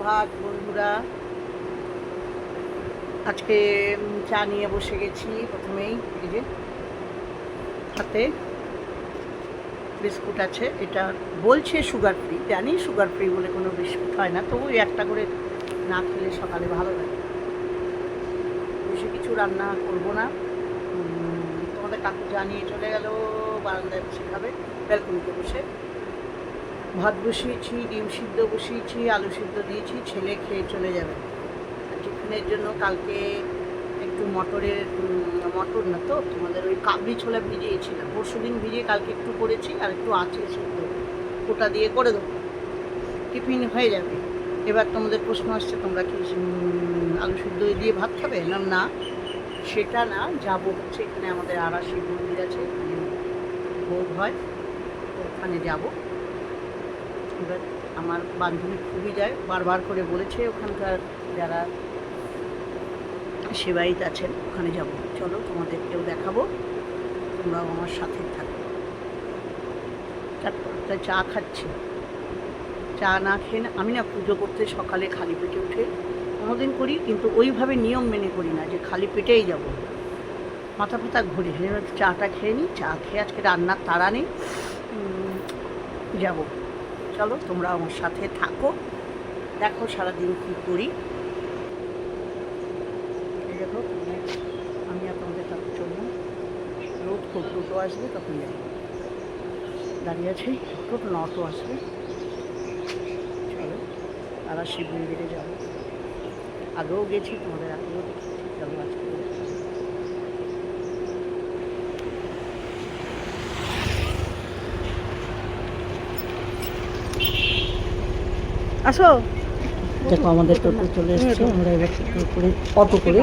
সুপ্রভাত বন্ধুরা। আজকে চা নিয়ে বসে গেছি। প্রথমেই এই যে হাতে বিস্কুট আছে, এটা বলছে সুগার ফ্রি, জানি সুগার ফ্রি বলে কোনো বিস্কুট হয় না, তবু একটা করে না খেলে সকালে ভালো লাগে। বেশি কিছু রান্না করবো না। তোমাদের কাকু চা নিয়ে চলে গেল, বারান্দায় বসে খাবে, ব্যালকনিতে বসে। ভাত বসিয়েছি, ডিম সিদ্ধ বসিয়েছি, আলু সিদ্ধ দিয়েছি, ছেলে খেয়ে চলে যাবে। টিফিনের জন্য কালকে একটু মটর না তো, তোমাদের ওই কাবলি ছোলা ভিজিয়েছিলাম, পরশু দিন ভিজিয়ে কালকে একটু করেছি, আর একটু আছে সিদ্ধ, ওটা দিয়ে করে দেবো, টিফিন হয়ে যাবে। এবার তোমাদের প্রশ্ন আসছে, তোমরা কি আলু সিদ্ধ দিয়ে ভাত খাবে? না, সেটা না, যাবো হচ্ছে এখানে আমাদের আরাশি মন্দির আছে, ভোগ হয়, ওখানে যাবো। এবার আমার বান্ধবী খুবই যায়, বারবার করে বলেছে, ওখানকার যারা সেবায়িত আছেন ওখানে যাব। চলো তোমাদেরকেও দেখাবো, তোমরাও আমার সাথে থাকো। তারপর চা খাচ্ছি, চা না খেয়ে না, আমি না পুজো করতে সকালে খালি পেটে উঠে কোনোদিন করি, কিন্তু ওইভাবে নিয়ম মেনে করি না যে খালি পেটেই যাব, মাথা ফাথা ঘুরে। চাটা খেয়ে নিই, চা খেয়ে আজকে রান্নার তাড়া নেই, যাবো। চলো তোমরা আমার সাথে থাকো, দেখো সারাদিন কী করি। দেখো আমি আর তোমাদের কাছে চললাম, রোদ খুব, টোটো আসবে তখন যাবো, দাঁড়িয়ে আছি, টোটো না অটো আসবে। চলো তারা শিব মন্দিরে যাবো, আগেও গেছি, তোমাদের আগেও দেখেছি, চলো আজকে আসো। দেখো আমাদের টোটো চলে এসছে, আমরা এবার টোটো করে অটো করে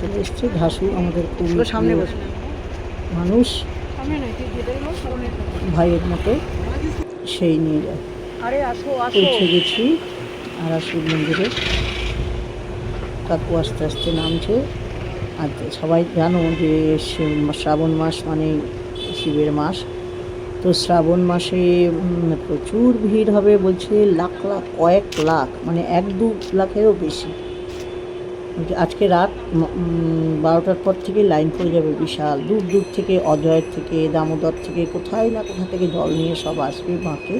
চলে এসছি। ঘাসু আমাদের খুব সামনে বসে মানুষ, ভাইয়ের মতো, সেই নিয়ে যায়। পৌঁছে গেছি আরাশিব মন্দিরে। কাকু আস্তে আস্তে নামছে। আর সবাই জানো যে শ্রাবণ মাস মানে শিবের মাস, তো শ্রাবণ মাসে প্রচুর ভিড় হবে বলছে, লাখ লাখ, কয়েক লাখ, মানে 1-2 লাখেরও বেশি। আজকে রাত 12টার পর থেকে লাইন পড়ে যাবে বিশাল, দূর দূর থেকে, অজয়ের থেকে, দামোদর থেকে, কোথায় না কোথা থেকে জল নিয়ে সব আসবে মাকে।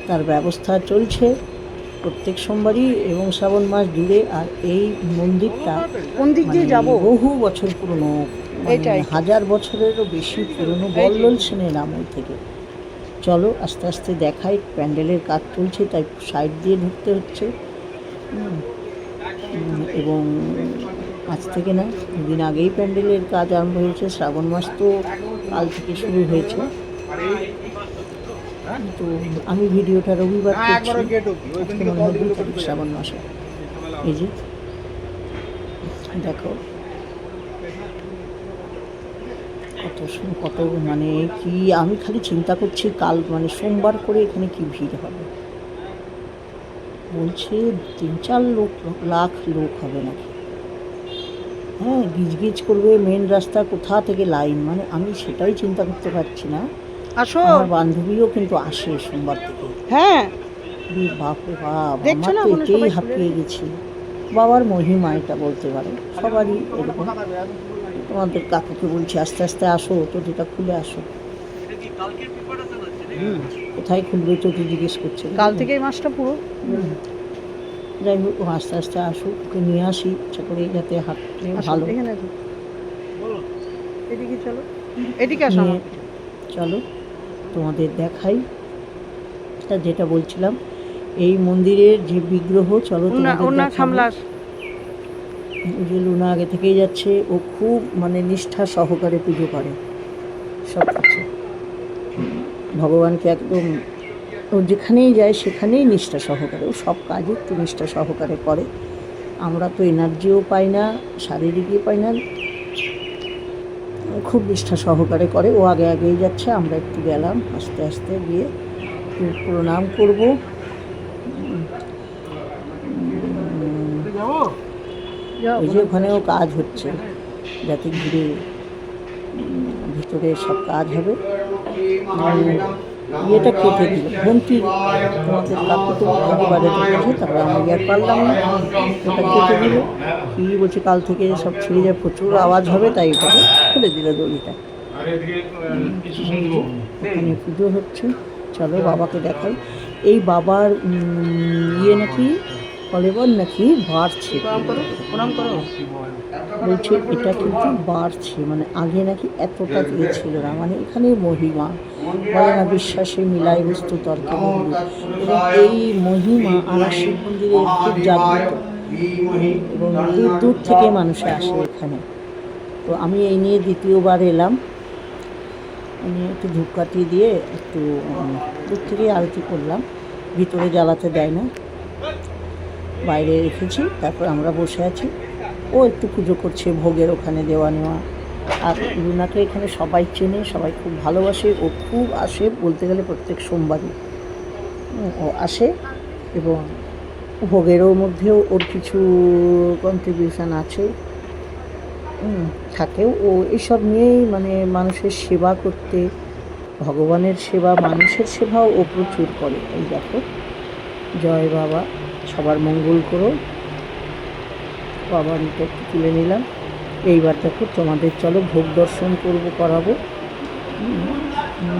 তার ব্যবস্থা চলছে প্রত্যেক সোমবারই এবং শ্রাবণ মাস জুড়ে। আর এই মন্দিরটা কোন দিক দিয়ে যাবো, বহু বছর পুরনো, 1000 বছরেরও বেশি পুরনো, বল্লল সেনের আমল থেকে। চলো আস্তে আস্তে দেখাই, প্যান্ডেলের কাজ চলছে তাই সাইড দিয়ে ঢুকতে হচ্ছে। এবং আজ থেকে না, দুদিন আগেই প্যান্ডেলের কাজ আরম্ভ হয়েছে, শ্রাবণ মাস তো কাল থেকে শুরু হয়েছে। তো আমি ভিডিওটা রবিবার করছি, আজকে মনে হয় 2 তারিখ শ্রাবণ মাসে। এই যে দেখো কত মানে কি, আমি খালি চিন্তা করছি কাল মানে সোমবার করে এখানে কি ভিড় হবে। বলছে 3-4 লাখ লোক হবে নাকি। হ্যাঁ, গিজগিজ করবে, মেন রাস্তা কোথা থেকে লাইন, মানে আমি সেটাই চিন্তা করতে পারছি না। আমার বান্ধবীও কিন্তু আসে সোমবার থেকে। হ্যাঁ বাপরে বাপ, আমার তো এতেই হাঁপিয়ে গেছি। বাবার মহিমা এটা বলতে পারো, সবারই এরকম। তোমাদের কাকুকে বলছি আস্তে আস্তে আসো, টোটিটা খুলে আসো। কোথায় খুলবে টোটি জিজ্ঞেস করছে, কাল থেকে এই মাসটা পুরো। যাই হোক, আস্তে আস্তে আসুক, ওকে নিয়ে আসি ইচ্ছা করে, যাতে হাঁটতে ভালো। এদিকে চলো, এদিকে আসো, চলো তোমাদের দেখাই। যেটা বলছিলাম, এই মন্দিরের যে বিগ্রহ, চলো তোমাদের যে লুনা আগে থেকেই যাচ্ছে, ও খুব মানে নিষ্ঠা সহকারে পুজো করে সব কিছু, ভগবানকে একদম, ও যেখানেই যায় সেখানেই নিষ্ঠা সহকারে, ও সব কাজই একটু নিষ্ঠা সহকারে করে। আমরা তো এনার্জিও পাই না, শারীরিকই পাই না, খুব নিষ্ঠা সহকারে করে। ও আগে আগেই যাচ্ছে, আমরা একটু গেলাম, আস্তে আস্তে গিয়ে প্রণাম করবো। ওই যে ওখানেও কাজ হচ্ছে, যাতে ঘিরে ভিতরে সব কাজ হবে। ইয়েটা কেটে দিল ঘন্টি, তোমাদের কাকু তো ঘন্টি বাজাতে গেছে, তারপরে আমি আর পারলাম না, ওটা কেটে দিল। কি বলছে কাল থেকে সব ছিঁড়ে যায়, প্রচুর আওয়াজ হবে, তাই ওটাকে খুলে দিল দড়িটা। ওখানে পুজো হচ্ছে, চলো বাবাকে দেখাই। এই বাবার ইয়ে নাকি কলেবর নাকি বাড়ছে, বলছে এটা কিন্তু বাড়ছে, মানে আগে নাকি এতটা ইয়ে ছিল না, মানে এখানে মহিমা বলে না, বিশ্বাসে মিলাই বস্তু তর্কে বন্ধু, এবং এই মহিমা আমার শিব মন্দিরে খুব জাগ্রত, এবং দূর দূর থেকে মানুষে আসে এখানে। তো আমি এই নিয়ে দ্বিতীয়বার এলাম, আমি একটু ধূপকাঠি দিয়ে একটু দূর থেকে আরতি করলাম, ভিতরে জ্বালাতে দেয় না, বাইরে রেখেছি। তারপর আমরা বসে আছি, ও একটু পুজো করছে, ভোগের ওখানে দেওয়া নেওয়া। আর রুনাকে এখানে সবাই চেনে, সবাই খুব ভালোবাসে, ও খুব আসে, বলতে গেলে প্রত্যেক সোমবারই ও আসে, এবং ভোগেরও মধ্যেও ওর কিছু কন্ট্রিবিউশন আছে, থাকেও। ও এইসব নিয়েই মানে মানুষের সেবা করতে, ভগবানের সেবা, মানুষের সেবাও ও প্রচুর করে। এই দেখো, জয় বাবা, সবার মঙ্গল করো। বাবা নিতে একটু তুলে নিলাম। এইবার দেখো তোমাদের চলো ভোগ দর্শন করাবো।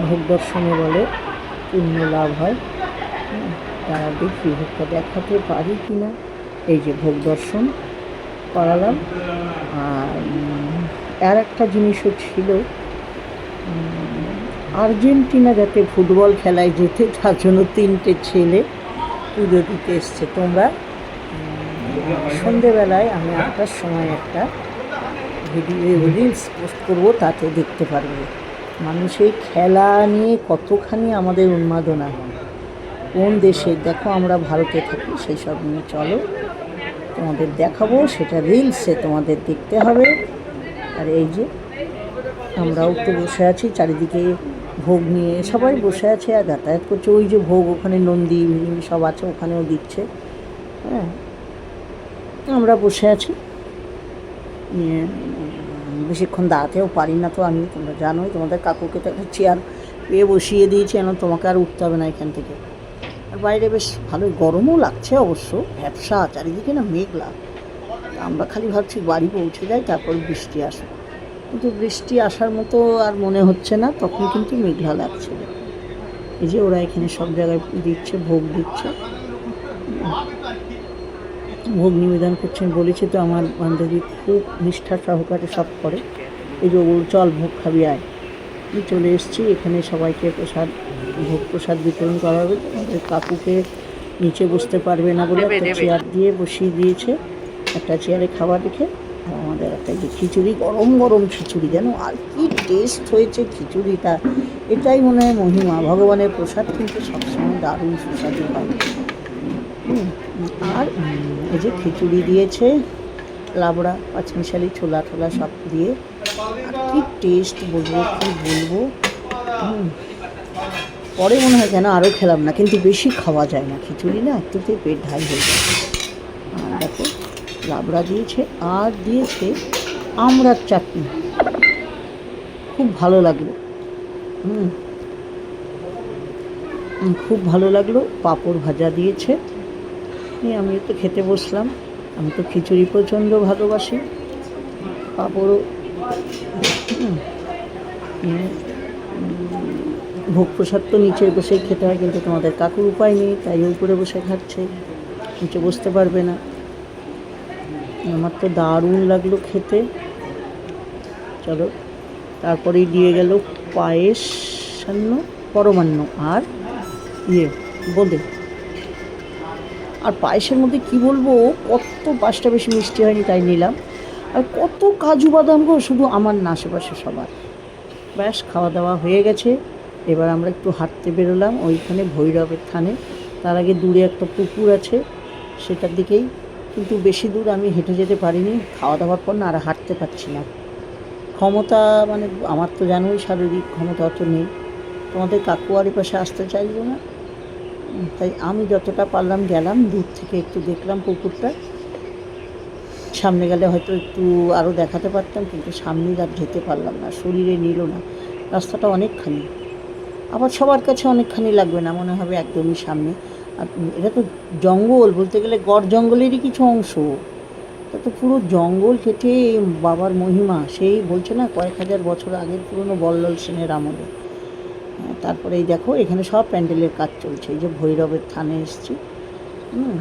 ভোগ দর্শনে বলে পুণ্য লাভ হয়, তারা দেখি ভোগটা দেখাতে পারি কি না। এই যে ভোগ দর্শন করালাম। আর একটা জিনিসও ছিল, আর্জেন্টিনা যাতে ফুটবল খেলায় যেতে, তার জন্য 3টে ছেলে পুজো দিতে এসছে। তোমরা সন্ধেবেলায় আমি 8টার সময় একটা ভিডিও রিলস পোস্ট করবো, তাতে দেখতে পারবে মানুষের খেলা নিয়ে কতখানি আমাদের উন্মাদনা, কোন দেশে। দেখো আমরা ভারতে থাকি, সেই সব নিয়ে চলো তোমাদের দেখাবো, সেটা রিলসে তোমাদের দেখতে হবে। আর এই যে আমরাও একটু বসে আছি, চারিদিকে ভোগ নিয়ে সবাই বসে আছে আর যাতায়াত করছে। ওই যে ভোগ ওখানে নন্দী সব আছে, ওখানেও দিচ্ছে। হ্যাঁ, আমরা বসে আছি, বেশিক্ষণ দাঁড়াতেও পারি না তো আমি, তোমরা জানোই। তোমাদের কাকুকে তো একটা চেয়ার পেয়ে বসিয়ে দিয়েছি, যেন তোমাকে আর উঠতে হবে না এখান থেকে। আর বাইরে বেশ ভালোই গরমও লাগছে অবশ্য, ভ্যাবসা চারিদিকে না, মেঘলা। আমরা খালি ভাবছি বাড়ি পৌঁছে যাই, তারপর বৃষ্টি আসে, কিন্তু বৃষ্টি আসার মতো আর মনে হচ্ছে না, তখন কিন্তু মেঘলা লাগছে। এই যে ওরা এখানে সব জায়গায় দিচ্ছে, ভোগ দিচ্ছে, ভোগ নিবেদন করছেন। বলেছি তো আমার বান্ধবী খুব নিষ্ঠা সহকারে সব করে। এই যে চল ভোগ খাবি আয়, চলে এসেছি এখানে, সবাইকে ভোগ প্রসাদ বিতরণ করা হবে। আমাদের কাকুকে নিচে বসতে পারবে না বলে একটা চেয়ার দিয়ে বসিয়ে দিয়েছে, একটা চেয়ারে খাবার রেখে। আর আমাদের একটা যে খিচুড়ি, গরম গরম খিচুড়ি, যেন আর কি টেস্ট হয়েছে খিচুড়িটা, এটাই মনে হয় মহিমা। ভগবানের প্রসাদ কিন্তু সবসময় দারুণ সুস্বাদু হয়। আর এই যে খিচুড়ি দিয়েছে, লাবড়া, পাঁচমিশালি, ছোলা টোলা সব দিয়ে, আর কি টেস্ট বলবো, কি বলবো। পরে মনে হয় কেন আরও খেলাম না, কিন্তু বেশি খাওয়া যায় না খিচুড়ি না, একটুতে পেট ঢাই হয়ে যায়। আর দেখো লাবড়া দিয়েছে, আর দিয়েছে আমড়ার চাটনি, খুব ভালো লাগলো। খুব ভালো লাগলো। পাঁপড় ভাজা দিয়েছে, আমি তো খেতে বসলাম। আমি তো খিচুড়ি প্রচণ্ড ভালোবাসি, পাঁপড়ও। ভোগ প্রসাদ তো নিচে বসেই খেতে হয়, কিন্তু তোমাদের কাকুর উপায় নেই, তাই উপরে বসে খাচ্ছে, নিচে বসতে পারবে না। আমার তো দারুণ লাগলো খেতে। চলো, তারপরেই দিয়ে গেল পায়েস, পরমান্ন আর বোঁদে। আর পায়েসের মধ্যে কি বলবো, কত পাঁচটা বেশি মিষ্টি হয়নি তাই নিলাম। আর কত কাজু বাদাম গো, শুধু আমার না, আশেপাশে সবার। ব্যাস খাওয়া দাওয়া হয়ে গেছে। এবার আমরা একটু হাঁটতে বেরোলাম ওইখানে ভৈরবের থানে। তার আগে দূরে একটা পুকুর আছে, সেটার দিকেই, কিন্তু বেশি দূর আমি হেঁটে যেতে পারিনি, খাওয়া দাওয়ার পর না আর হাঁটতে পারছি না। ক্ষমতা মানে আমার তো জানোই, শারীরিক ক্ষমতা অত নেই। তোমাদের কাকু আর পাশে আসতে চাইল না, তাই আমি যতটা পারলাম গেলাম, দূর থেকে একটু দেখলাম পুকুরটা। সামনে গেলে হয়তো একটু আরও দেখাতে পারতাম, কিন্তু সামনে আর যেতে পারলাম না, শরীরে নিল না, রাস্তাটা অনেকখানি। আবার সবার কাছে অনেকখানি লাগবে না, মনে হবে একদমই সামনে। আর এটা তো জঙ্গল, বলতে গেলে গড় জঙ্গলেরই কিছু অংশ। এটা তো পুরো জঙ্গল কেটে বাবার মহিমা, সেই বলছে না কয়েক হাজার বছর আগের পুরনো বল্লাল সেনের আমলে। হ্যাঁ, তারপরে এই দেখো এখানে সব প্যান্ডেলের কাজ চলছে। এই যে ভৈরবের থানে এসছি। হুম,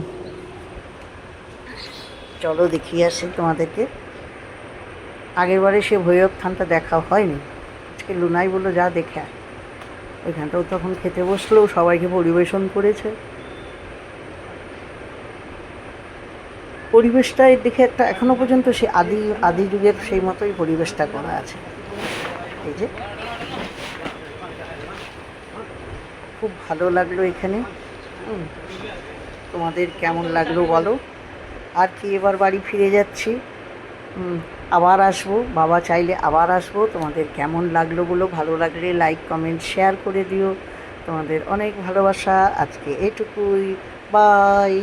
চলো দেখিয়ে আসি তোমাদেরকে। আগেরবারে সে ভৈরব থানটা দেখা হয়নি, আজকে লুনাই বললো যা দেখে আয়। ওইখানটাও তখন খেতে বসলো, সবাইকে পরিবেশন করেছে। পরিবেশটা দেখে একটা এখনো পর্যন্ত সে আদি আদি যুগের সেই মতোই পরিবেশটা করা আছে। এই যে খুব ভালো লাগলো এখানে। হুম, তোমাদের কেমন লাগলো বলো। আর কি এবার বাড়ি ফিরে যাচ্ছি। আবার আসবো, বাবা চাইলে আবার আসবো। তোমাদের কেমন লাগলো বলো, ভালো লাগলে লাইক কমেন্ট শেয়ার করে দিও। তোমাদের অনেক ভালোবাসা, আজকে এটুকুই। বাই।